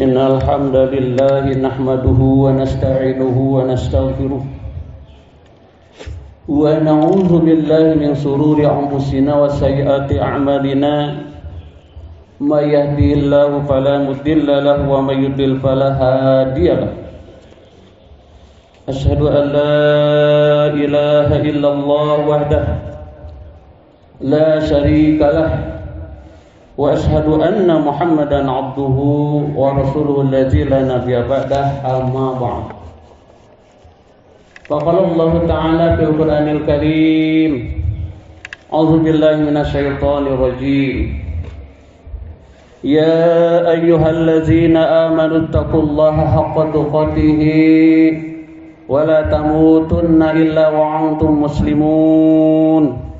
Innal hamdalillah nahmaduhu wa nasta'inuhu wa nastaghfiruh wa na'udzu billahi min shururi anfusina wa sayyiati a'malina may yahdihillahu fala mudilla lahu wa may yudlil fala hadiya lahu. Asyhadu an la ilaha illallah wahdahu la syarika lahu wa asyhadu anna Muhammadan abduhu wa rasuluhu allazi la nabiyya ba'dah, amma ba'd. Faqala Allah ta'ala fil Qur'anil Karim, a'udzu billahi minasyaitonir rajim. Ya ayyuhallazina amanu taqullaha haqqa tuqatih wa la tamutunna illa wa antum muslimun.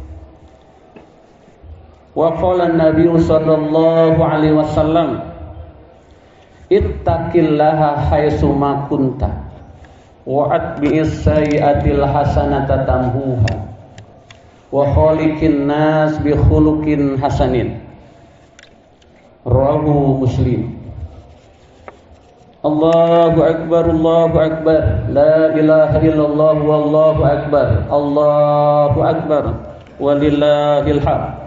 Wa qala an-nabiy sallallahu alaihi wasallam, ittaqillaha haitsu ma kunta wa atbi'is sayyi'atil hasanata tamhuha wa khaliqin nas bi khuluqin hasanin. Rawahu Muslim. Allahu akbar, Allahu akbar, la ilaha illallah wallahu akbar, Allahu akbar, walillahil hamd.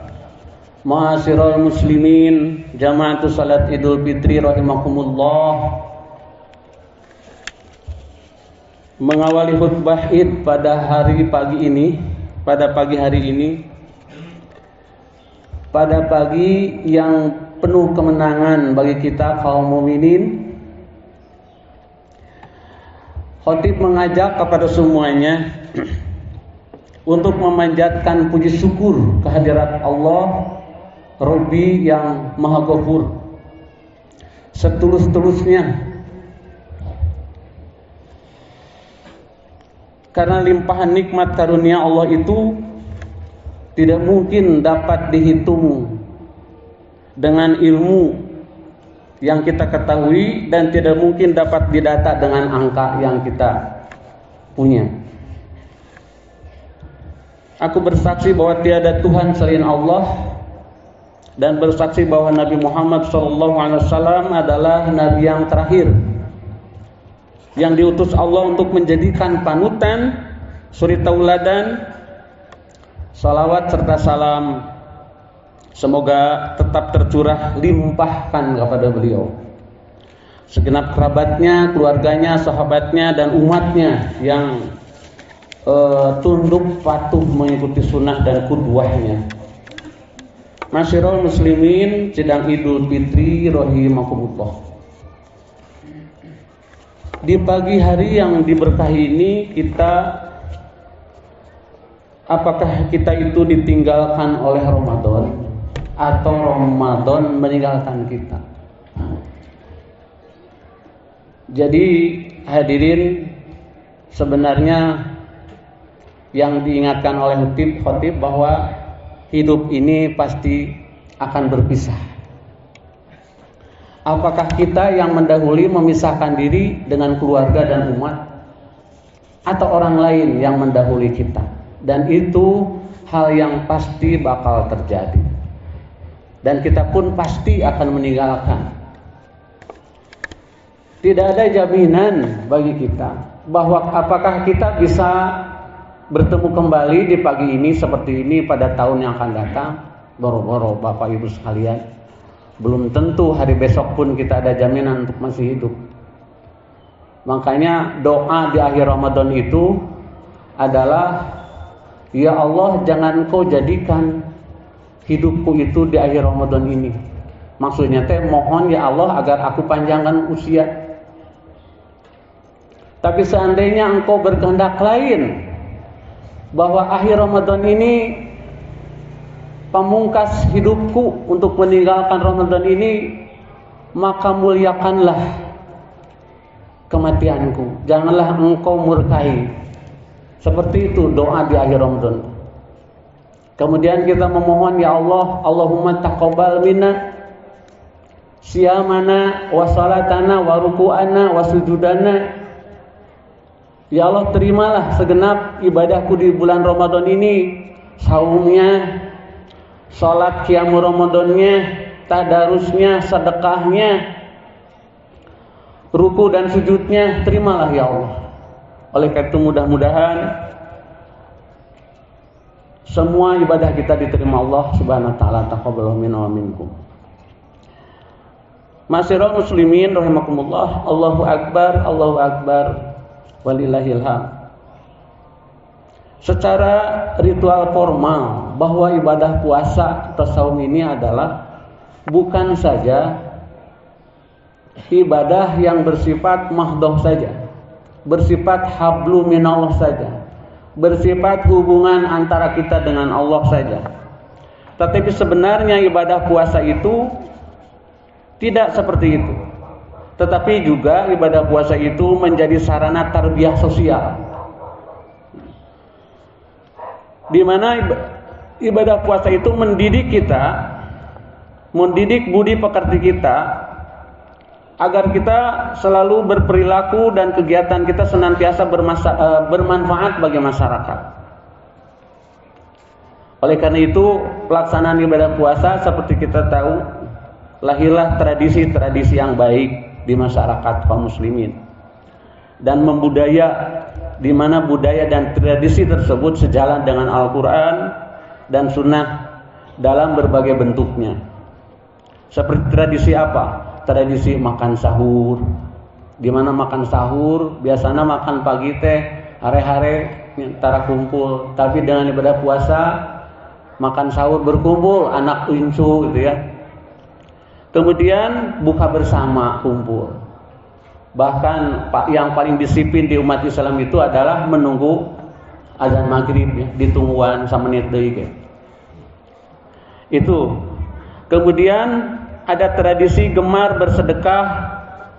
Ma'asyiral muslimin, jamaatu salat Idul Fitri rahimakumullah. Mengawali khutbah Id pada pagi hari ini, pada pagi yang penuh kemenangan bagi kita kaum mukminin, khatib mengajak kepada semuanya untuk memanjatkan puji syukur kehadirat Allah Rabbi yang Maha Ghafur setulus-tulusnya, karena limpahan nikmat karunia Allah itu tidak mungkin dapat dihitung dengan ilmu yang kita ketahui dan tidak mungkin dapat didata dengan angka yang kita punya. Aku bersaksi bahwa tiada Tuhan selain Allah dan bersaksi bahwa Nabi Muhammad SAW adalah Nabi yang terakhir yang diutus Allah untuk menjadikan panutan, suri tauladan. Salawat serta salam semoga tetap tercurah limpahkan kepada beliau, segenap kerabatnya, keluarganya, sahabatnya, dan umatnya yang tunduk patuh mengikuti sunnah dan qudwahnya. Masyiral muslimin, sidang Idul Fitri rahimakumullah. Di pagi hari yang diberkahi ini, apakah kita itu ditinggalkan oleh Ramadan atau Ramadan meninggalkan kita? Jadi hadirin, sebenarnya yang diingatkan oleh khatib bahwa hidup ini pasti akan berpisah. Apakah kita yang mendahului memisahkan diri dengan keluarga dan umat, atau orang lain yang mendahului kita? Dan itu hal yang pasti bakal terjadi, dan kita pun pasti akan meninggalkan. Tidak ada jaminan bagi kita bahwa apakah kita bisa bertemu kembali di pagi ini seperti ini pada tahun yang akan datang. Boro-boro Bapak Ibu sekalian, belum tentu hari besok pun kita ada jaminan untuk masih hidup. Makanya doa di akhir Ramadan itu adalah, ya Allah, jangan Kau jadikan hidupku itu di akhir Ramadan ini. Maksudnya mohon ya Allah agar aku panjangkan usia. Tapi seandainya Engkau berkehendak lain, bahwa akhir Ramadan ini pamungkas hidupku untuk meninggalkan Ramadan ini, maka muliakanlah kematianku, janganlah Engkau murkai. Seperti itu doa di akhir Ramadan. Kemudian kita memohon, ya Allah, Allahumma taqabbal minna siyamana wa salatana wa ruku'ana wa sujudana. Ya Allah, terimalah segenap ibadahku di bulan Ramadan ini, saumnya, salat qiyamul Ramadannya, tadarusnya, sedekahnya, ruku dan sujudnya terimalah ya Allah. Oleh karena itu mudah-mudahan semua ibadah kita diterima Allah Subhanahu wa taala. Taqabbalallahu minna wa minkum. Ma'asyiral muslimin rahimakumullah. Allahu akbar walillahil hamd. Secara ritual formal bahwa ibadah puasa atau saum ini adalah bukan saja ibadah yang bersifat mahdoh saja, bersifat hablu minallah saja, bersifat hubungan antara kita dengan Allah saja. Tetapi sebenarnya ibadah puasa itu tidak seperti itu. Tetapi juga ibadah puasa itu menjadi sarana tarbiyah sosial, di mana ibadah puasa itu mendidik kita, mendidik budi pekerti kita, agar kita selalu berperilaku dan kegiatan kita senantiasa bermanfaat bagi masyarakat. Oleh karena itu, pelaksanaan ibadah puasa seperti kita tahu, lahirlah tradisi-tradisi yang baik di masyarakat kaum muslimin, dan membudaya, di mana budaya dan tradisi tersebut sejalan dengan Al-Quran dan Sunnah dalam berbagai bentuknya. Seperti tradisi apa? Tradisi makan sahur, di mana makan sahur biasanya makan pagi teh hare-hare tara kumpul, tapi dengan ibadah puasa makan sahur berkumpul anak incu gitu ya. Kemudian buka bersama kumpul. Bahkan yang paling disiplin di umat Islam itu adalah menunggu azan maghrib ya, ditungguan samenit deui ge. Itu. Kemudian ada tradisi gemar bersedekah,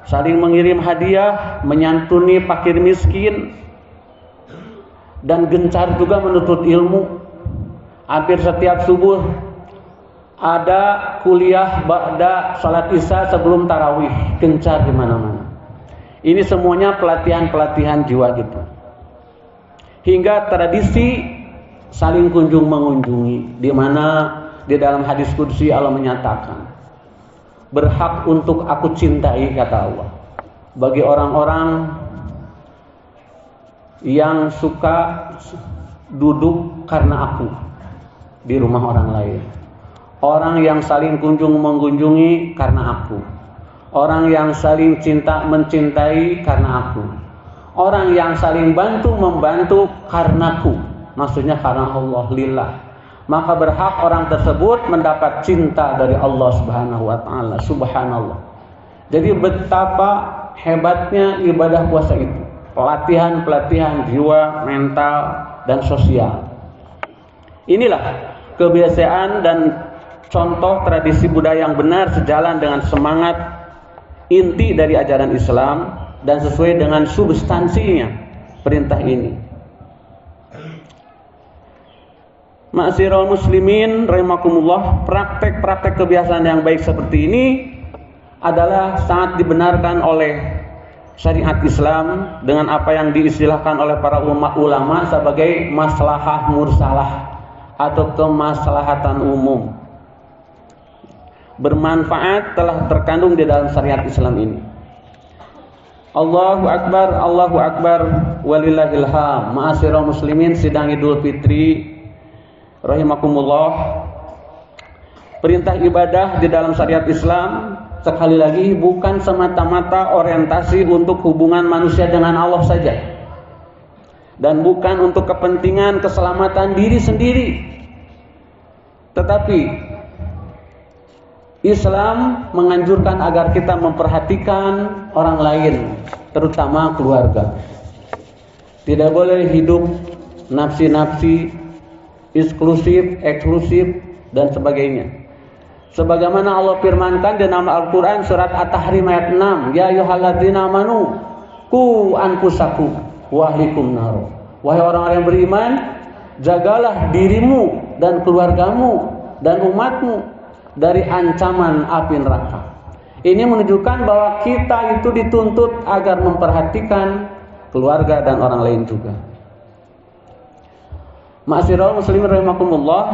saling mengirim hadiah, menyantuni fakir miskin, dan gencar juga menuntut ilmu. Hampir setiap subuh ada kuliah ba'da salat isya sebelum tarawih, gencar di mana-mana. Ini semuanya pelatihan-pelatihan jiwa kita. Hingga tradisi saling kunjung mengunjungi, di mana di dalam hadis qudsi Allah menyatakan, berhak untuk aku cintai, kata Allah, bagi orang-orang yang suka duduk karena aku di rumah orang lain, orang yang saling kunjung mengunjungi karena aku, orang yang saling cinta mencintai karena aku, orang yang saling bantu membantu karenaku, maksudnya karena Allah, lillah. Maka berhak orang tersebut mendapat cinta dari Allah Subhanahu wa taala. Subhanallah. Jadi betapa hebatnya ibadah puasa itu, pelatihan-pelatihan jiwa, mental, dan sosial. Inilah kebiasaan dan contoh tradisi budaya yang benar sejalan dengan semangat inti dari ajaran Islam dan sesuai dengan substansinya perintah ini. Ma'asyiral muslimin rahimakumullah, praktek-praktek kebiasaan yang baik seperti ini adalah sangat dibenarkan oleh syariat Islam dengan apa yang diistilahkan oleh para ulama sebagai maslahah mursalah atau kemaslahatan umum. Bermanfaat telah terkandung di dalam syariat Islam ini. Allahu akbar walillahil hamd. Ma'asyiral muslimin, sidang Idul Fitri rahimakumullah, perintah ibadah di dalam syariat Islam sekali lagi bukan semata-mata orientasi untuk hubungan manusia dengan Allah saja, dan bukan untuk kepentingan keselamatan diri sendiri, tetapi Islam menganjurkan agar kita memperhatikan orang lain, terutama keluarga. Tidak boleh hidup nafsi-nafsi, eksklusif, dan sebagainya. Sebagaimana Allah firmankan di dalam Al-Quran surat At-Tahrim ayat 6, ya ayyuhalladzina amanu qu anfusakum wa ahlikum nar. Wahai orang-orang yang beriman, jagalah dirimu dan keluargamu dan umatmu dari ancaman api neraka. Ini menunjukkan bahwa kita itu dituntut agar memperhatikan keluarga dan orang lain juga. Ma'asyiral muslimin rahimakumullah,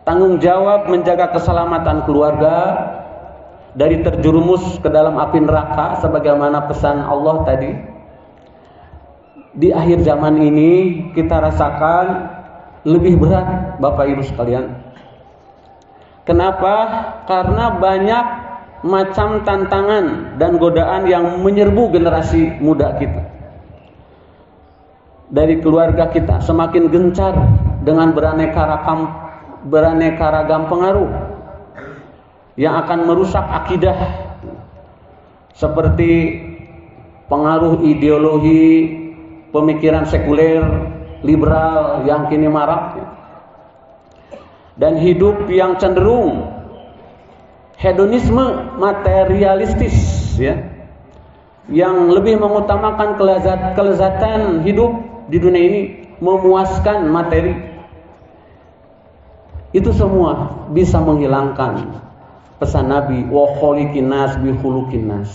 tanggung jawab menjaga keselamatan keluarga dari terjerumus ke dalam api neraka sebagaimana pesan Allah tadi. Di akhir zaman ini kita rasakan lebih berat, Bapak Ibu sekalian. Kenapa? Karena banyak macam tantangan dan godaan yang menyerbu generasi muda kita. Dari keluarga kita semakin gencar dengan beraneka ragam pengaruh yang akan merusak akidah, seperti pengaruh ideologi pemikiran sekuler liberal yang kini marak, dan hidup yang cenderung hedonisme materialistis, ya, yang lebih mengutamakan kelezatan hidup di dunia ini, memuaskan materi. Itu semua bisa menghilangkan pesan Nabi, wa kholiqin nas bi khuluqin nas,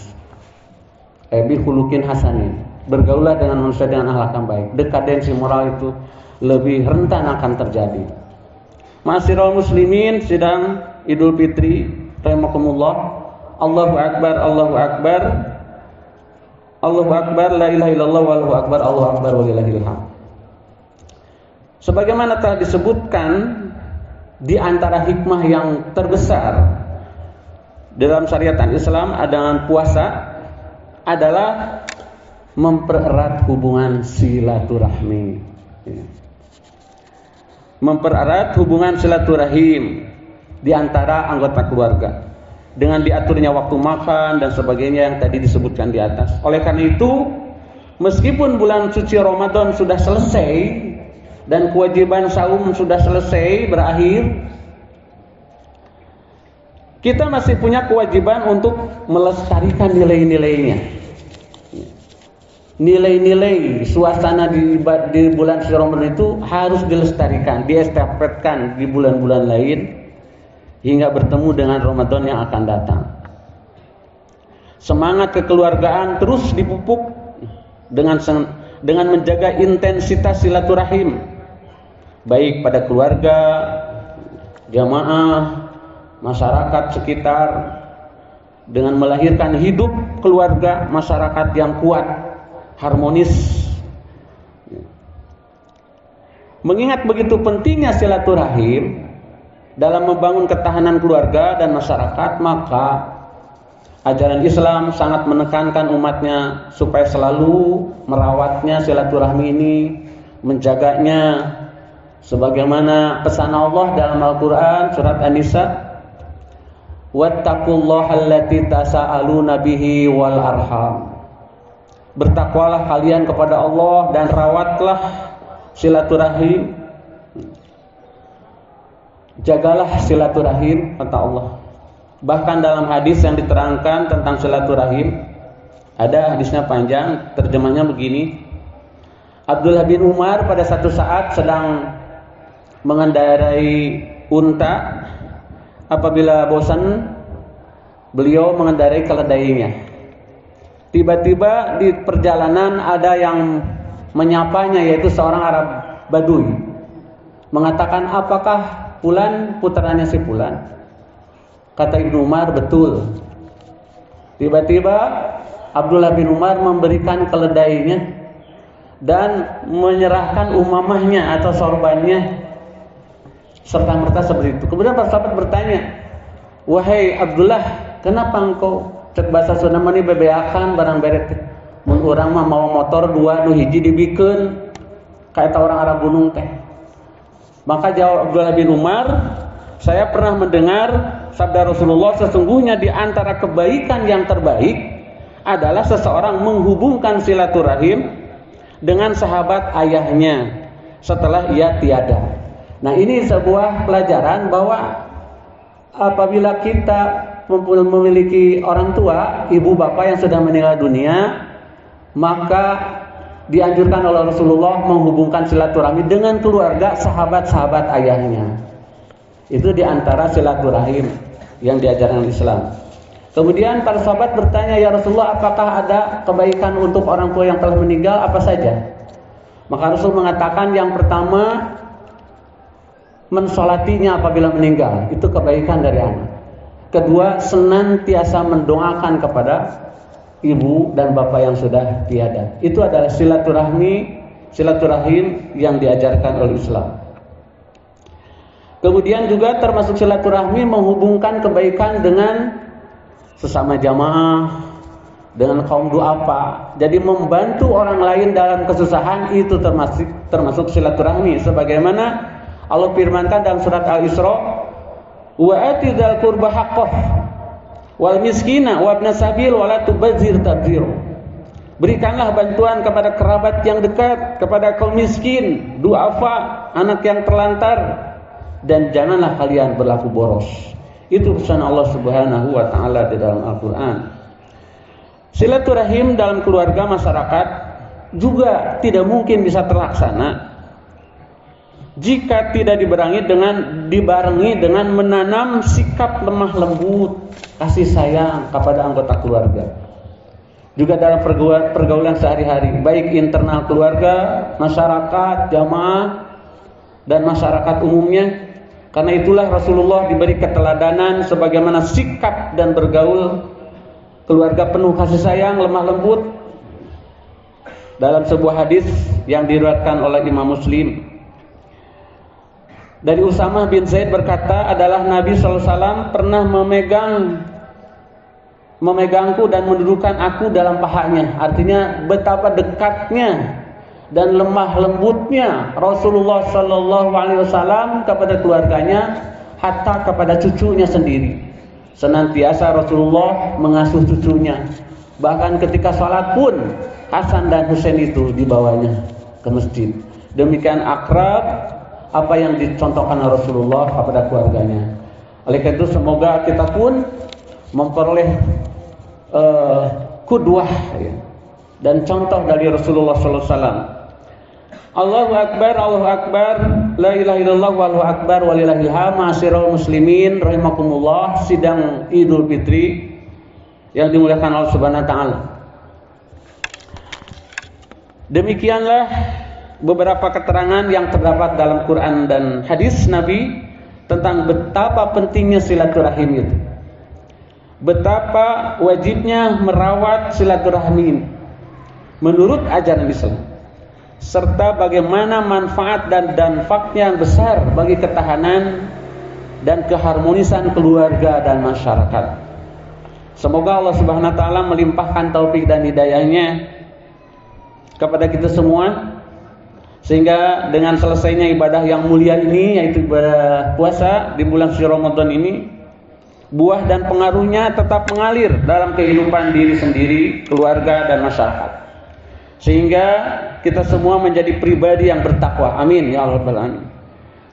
bi khuluqin hasanin. Bergaulah dengan manusia dengan akhlak yang baik. Dekadensi moral itu lebih rentan akan terjadi. Ma'asyiral muslimin, sidang Idul Fitri rahimakumullah. Allahu akbar, Allahu akbar. Allahu akbar, la ilaha illallah, wallahu akbar, Allahu akbar, walillahil hamd. Sebagaimana telah disebutkan, di antara hikmah yang terbesar dalam syariat Islam dengan puasa adalah mempererat hubungan silaturahmi. Mempererat hubungan silaturahim di antara anggota keluarga dengan diaturnya waktu makan dan sebagainya yang tadi disebutkan di atas. Oleh karena itu, meskipun bulan suci Ramadan sudah selesai dan kewajiban saum sudah selesai berakhir, kita masih punya kewajiban untuk melestarikan nilai-nilainya. Nilai-nilai suasana di bulan suci Ramadan itu harus dilestarikan, diestafetkan di bulan-bulan lain hingga bertemu dengan Ramadan yang akan datang. Semangat kekeluargaan terus dipupuk dengan menjaga intensitas silaturahim, baik pada keluarga, jamaah, masyarakat sekitar, dengan melahirkan hidup keluarga masyarakat yang kuat, harmonis. Mengingat begitu pentingnya silaturahim dalam membangun ketahanan keluarga dan masyarakat, maka ajaran Islam sangat menekankan umatnya supaya selalu merawatnya silaturahmi ini, menjaganya, sebagaimana pesan Allah dalam Al-Quran surat An-Nisa, wattaqullaha allati tasaaluna bihi wal arham. Bertakwalah kalian kepada Allah dan rawatlah silaturahim. Jagalah silaturahim, kata Allah. Bahkan dalam hadis yang diterangkan tentang silaturahim, ada hadisnya panjang, terjemahnya begini. Abdullah bin Umar pada satu saat sedang mengendarai unta. Apabila bosan, beliau mengendarai keledainya. Tiba-tiba di perjalanan ada yang menyapanya, yaitu seorang Arab Badui, mengatakan, apakah Fulan putranya si Fulan? Kata Ibnu Umar, betul. Tiba-tiba Abdullah bin Umar memberikan keledainya dan menyerahkan umamahnya atau sorbannya serta-merta seperti itu. Kemudian para sahabat bertanya, wahai Abdullah, kenapa engkau cek bahasa Sunda mani bebeakan barang beret? Mun urang mah mau motor dua nu hiji dibikeun kayak orang Arab gunung teh. Maka jawab Abdullah bin Umar, saya pernah mendengar sabda Rasulullah, sesungguhnya di antara kebaikan yang terbaik adalah seseorang menghubungkan silaturahim dengan sahabat ayahnya setelah ia tiada. Nah, ini sebuah pelajaran bahwa apabila kita memiliki orang tua, ibu bapak yang sudah meninggal dunia, maka dianjurkan oleh Rasulullah menghubungkan silaturahmi dengan keluarga, sahabat-sahabat ayahnya. Itu diantara silaturahim yang diajarkan Islam. Kemudian para sahabat bertanya, ya Rasulullah, apakah ada kebaikan untuk orang tua yang telah meninggal? Apa saja? Maka Rasul mengatakan, yang pertama, mensolatinya apabila meninggal, itu kebaikan dari anak. Kedua, senantiasa mendoakan kepada ibu dan bapak yang sudah tiada. Itu adalah silaturahim yang diajarkan oleh Islam. Kemudian juga termasuk silaturahmi menghubungkan kebaikan dengan sesama jamaah, dengan kaum duafa. Jadi membantu orang lain dalam kesusahan itu termasuk silaturahmi, sebagaimana Allah firmankan dalam surat Al-Isra, wa atidal qurba haqqah wal miskina wa ibnas sabil wa la tubazzir tabzir. Berikanlah bantuan kepada kerabat yang dekat, kepada kaum miskin, duafa, anak yang terlantar, dan janganlah kalian berlaku boros. Itu pesan Allah Subhanahu wa taala di dalam Al-Qur'an. Silaturahim dalam keluarga masyarakat juga tidak mungkin bisa terlaksana jika tidak dibarengi dengan menanam sikap lemah lembut, kasih sayang kepada anggota keluarga. Juga dalam pergaulan sehari-hari, baik internal keluarga, masyarakat, jamaah, dan masyarakat umumnya. Karena itulah Rasulullah diberi keteladanan sebagaimana sikap dan bergaul keluarga penuh kasih sayang, lemah lembut. Dalam sebuah hadis yang diriwayatkan oleh Imam Muslim, dari Usamah bin Zaid berkata, adalah Nabi SAW pernah memegangku dan mendudukkan aku dalam pahanya. Artinya betapa dekatnya dan lemah lembutnya Rasulullah SAW kepada keluarganya, hatta kepada cucunya sendiri. Senantiasa Rasulullah mengasuh cucunya. Bahkan ketika sholat pun Hasan dan Husain itu dibawanya ke masjid. Demikian akrab apa yang dicontohkan Rasulullah kepada keluarganya. Oleh karena itu semoga kita pun memperoleh qudwah dan contoh dari Rasulullah SAW. Allahu Akbar, Allahu Akbar, la ilaha illallah, wallahu akbar, walillahil hamd. Ma'asyiral muslimin rahimakumullah, sidang Idul Fitri yang dimuliakan Allah Subhanahu wa taala. Demikianlah beberapa keterangan yang terdapat dalam Quran dan hadis Nabi tentang betapa pentingnya silaturahim itu. Betapa wajibnya merawat silaturahmi menurut ajaran Islam, serta bagaimana manfaat dan dampaknya yang besar bagi ketahanan dan keharmonisan keluarga dan masyarakat. Semoga Allah Subhanahu wa taala melimpahkan taufik dan hidayahnya kepada kita semua, sehingga dengan selesainya ibadah yang mulia ini, yaitu ibadah puasa di bulan suci Ramadan ini, buah dan pengaruhnya tetap mengalir dalam kehidupan diri sendiri, keluarga dan masyarakat, sehingga kita semua menjadi pribadi yang bertakwa. Amin ya rabbal alamin.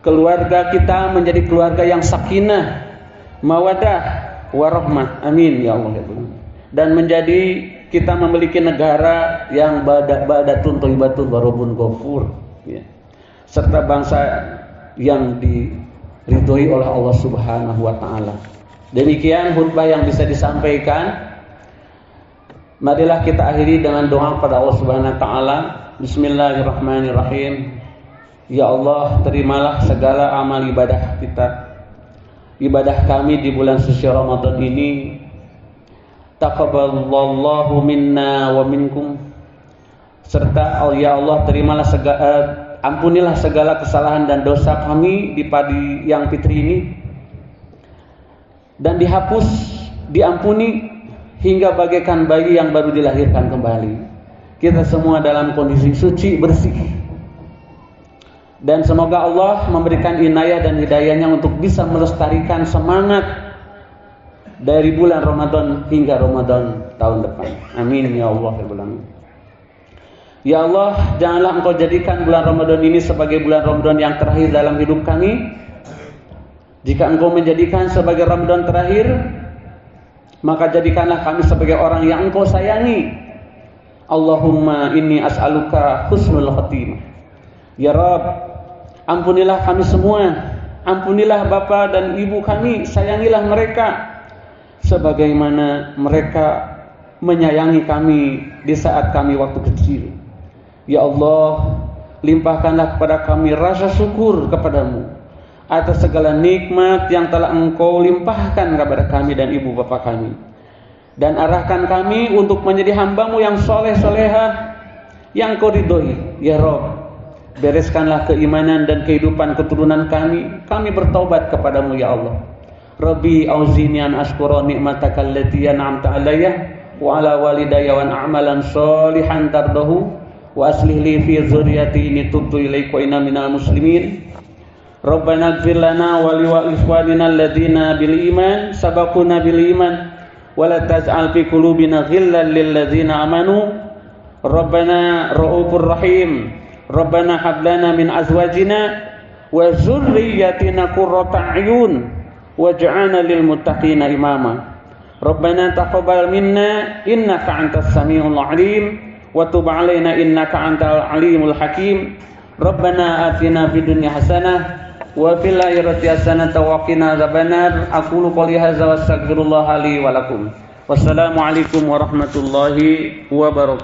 Keluarga kita menjadi keluarga yang sakinah, mawadah, warahmah. Amin ya Allah. Dan menjadi kita memiliki negara yang badatun thayyibatun warabun ghafur, ya. Serta bangsa yang diridhoi oleh Allah Subhanahu wa taala. Demikian khutbah yang bisa disampaikan. Marilah kita akhiri dengan doa kepada Allah Subhanahu wa taala. Bismillahirrahmanirrahim. Ya Allah, terimalah segala amal ibadah kita, ibadah kami di bulan suci Ramadan ini. Taqabbalallahu minna wa minkum. Serta ya Allah, terimalah ampunilah segala kesalahan dan dosa kami di pagi yang fitri ini, dan dihapus, diampuni hingga bagaikan bayi yang baru dilahirkan kembali. Kita semua dalam kondisi suci, bersih. Dan semoga Allah memberikan inayah dan hidayahnya untuk bisa melestarikan semangat dari bulan Ramadan hingga Ramadan tahun depan. Amin ya Allah. Ya Allah, janganlah Engkau jadikan bulan Ramadan ini sebagai bulan Ramadan yang terakhir dalam hidup kami. Jika Engkau menjadikan sebagai Ramadan terakhir, maka jadikanlah kami sebagai orang yang Engkau sayangi. Allahumma inni as'aluka husnul khatimah. Ya Rabb, ampunilah kami semua, ampunilah bapa dan ibu kami, sayangilah mereka sebagaimana mereka menyayangi kami di saat kami waktu kecil. Ya Allah, limpahkanlah kepada kami rasa syukur kepadamu atas segala nikmat yang telah Engkau limpahkan kepada kami dan ibu bapa kami. Dan arahkan kami untuk menjadi hamba-Mu yang soleh-solehah, yang Kau ridhoi, ya Rabb. Bereskanlah keimanan dan kehidupan keturunan kami. Kami bertaubat kepadamu ya Allah. Rabbi auzini an ashkura ni'mataka allati an'amta alayya wa ala walidayya wa a'malan sholihan tardahu wa aslih li fi dzurriyyati inni tubtu ilaika wa inna minal muslimin. Rabbana ighfir lana wa li ikhwanina alladziina bil iman sabaquna bil iman wa la taj'al fi qulubina ghillan lil ladziina amanu. Rabbana ra'ufur rahim. Rabbana hab lana min azwajina wa dzurriyyatina qurrata a'yun waj'alna lil muttaqina imama. Rabbana taqabbal minna innaka antas samiul alim wa tub 'alaina innaka antal alimul hakim. Rabbana atina fid dunya hasanah wa fil akhirati hasanah wa qina adzabannar. Aqulu qouli hadza wa astaghfirullah li wa lakum. Wassalamu alaikum warahmatullahi wabarakatuh.